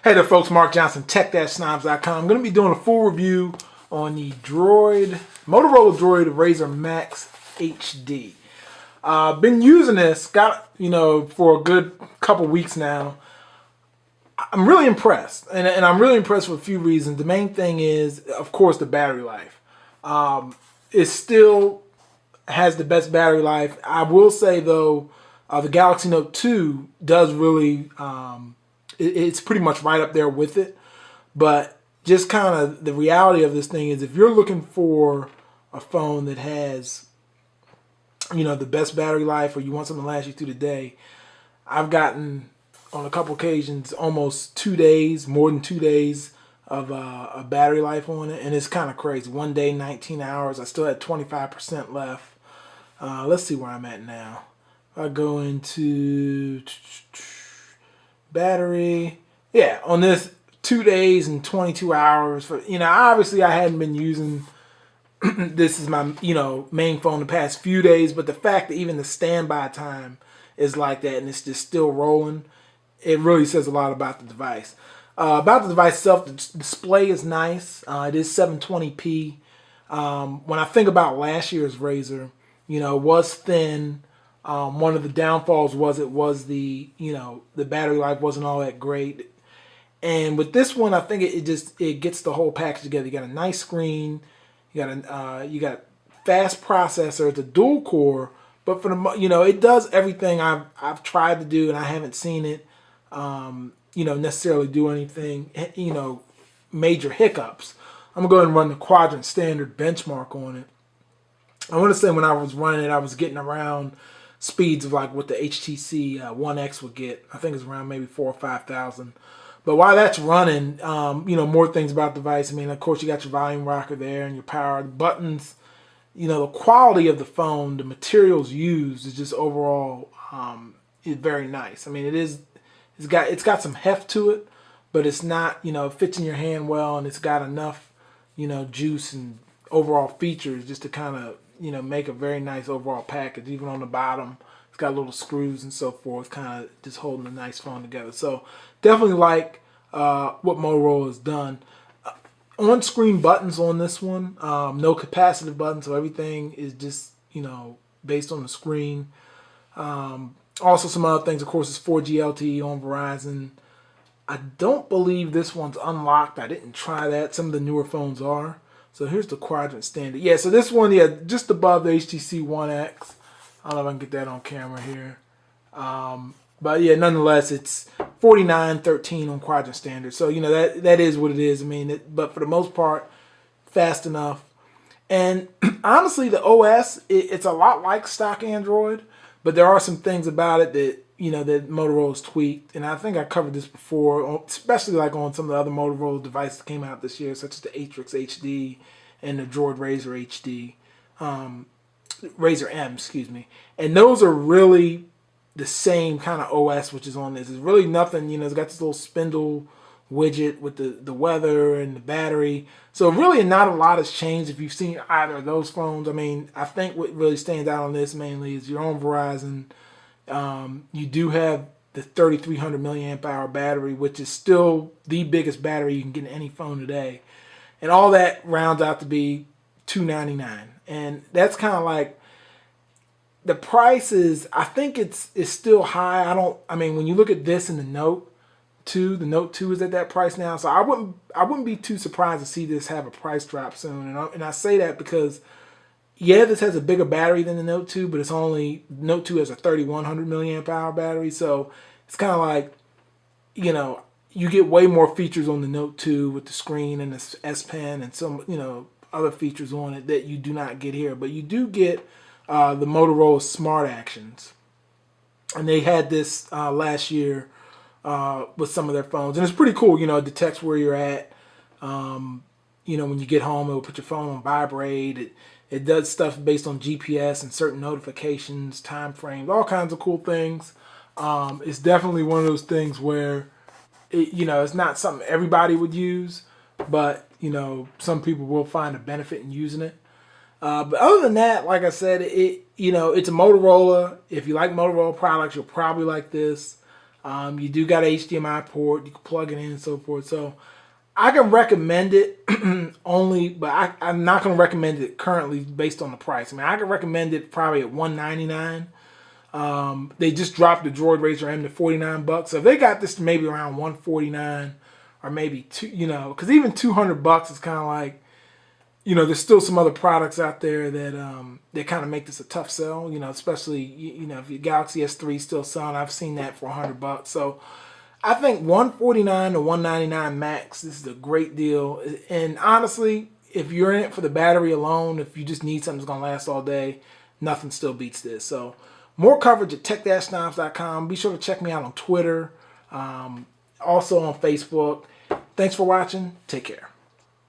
Hey there folks, Mark Johnson, tech-snobs.com. I'm going to be doing a full review on the Motorola Droid Razr Max HD. Been using this, for a good couple weeks now. I'm really impressed, and I'm really impressed for a few reasons. The main thing is, of course, the battery life. It still has the best battery life. I will say, though, the Galaxy Note 2 does really... it's pretty much right up there with it. But just kind of the reality of this thing is if you're looking for a phone that has, the best battery life, or you want something to last you through the day, I've gotten on a couple occasions almost 2 days, more than 2 days of a battery life on it. And it's kind of crazy. One day, 19 hours. I still had 25% left. Let's see where I'm at now. If I go into battery, yeah, on this 2 days and 22 hours for, obviously I hadn't been using this is my main phone the past few days, but the fact that even the standby time is like that and it's just still rolling, it really says a lot about the device. About the device itself, the display is nice. It is 720p. When I think about last year's Razr, it was thin. One of the downfalls was the battery life wasn't all that great. And with this one, I think it gets the whole package together. You got a nice screen, you got fast processor. It's a dual core, but for the it does everything I've tried to do, and I haven't seen it necessarily do anything major hiccups. I'm gonna go ahead and run the Quadrant Standard benchmark on it. I want to say when I was running it, I was getting around speeds of like what the HTC One X would get. I think it's around maybe 4,000 or 5,000. But while that's running, more things about the device. I mean, of course, you got your volume rocker there and your power buttons. The quality of the phone, the materials used is just overall is very nice. I mean, it's got some heft to it, but it's not, it fits in your hand well, and it's got enough, juice and overall features just to kind of make a very nice overall package. Even on the bottom, it's got little screws and so forth, kind of just holding a nice phone together. So definitely like what Motorola has done. On-screen buttons on this one, no capacitive buttons, so everything is just based on the screen. Also, some other things, of course, is 4G LTE on Verizon. I don't believe this one's unlocked. I didn't try that. Some of the newer phones are. So here's the Quadrant Standard. Yeah, so this one, just above the HTC One X. I don't know if I can get that on camera here. But yeah, nonetheless, it's 49.13 on Quadrant Standard. So, that is what it is. I mean, but for the most part, fast enough. And honestly, the OS, it's a lot like stock Android, but there are some things about it that, that Motorola's tweaked. And I think I covered this before, especially like on some of the other Motorola devices that came out this year, such as the Atrix HD and the Droid Razr HD, Razr M, excuse me. And those are really the same kind of OS which is on this. It's really nothing, it's got this little spindle widget with the weather and the battery. So really not a lot has changed if you've seen either of those phones. I mean, I think what really stands out on this mainly is you're on Verizon. You do have the 3,300 milliamp hour battery, which is still the biggest battery you can get in any phone today. And all that rounds out to be $299. And that's kind of like, the price is, I think it's still high. I mean, when you look at this in the Note 2, the Note 2 is at that price now. So I wouldn't be too surprised to see this have a price drop soon. And I say that because, yeah, this has a bigger battery than the Note 2, but Note 2 has a 3,100 milliamp hour battery. So it's kind of like, you get way more features on the Note 2 with the screen and the S Pen and some, other features on it that you do not get here. But you do get the Motorola Smart Actions. And they had this last year with some of their phones. And it's pretty cool, it detects where you're at. When you get home, it will put your phone on vibrate. It does stuff based on GPS and certain notifications, time frames, all kinds of cool things. It's definitely one of those things where, it's not something everybody would use, but, some people will find a benefit in using it. But other than that, like I said, it's a Motorola. If you like Motorola products, you'll probably like this. You do got an HDMI port. You can plug it in and so forth. So I can recommend it only, but I'm not going to recommend it currently based on the price. I mean, I can recommend it probably at $199. They just dropped the Droid Razor M to $49. So if they got this to maybe around $149 or maybe two, because even $200 is kind of like, there's still some other products out there that kind of make this a tough sell. Especially if your Galaxy S3 is still selling, I've seen that for $100. So I think $149 to $199 max. This is a great deal. And honestly, if you're in it for the battery alone, if you just need something that's gonna last all day, nothing still beats this. So more coverage at tech-snobs.com. Be sure to check me out on Twitter, also on Facebook. Thanks for watching. Take care.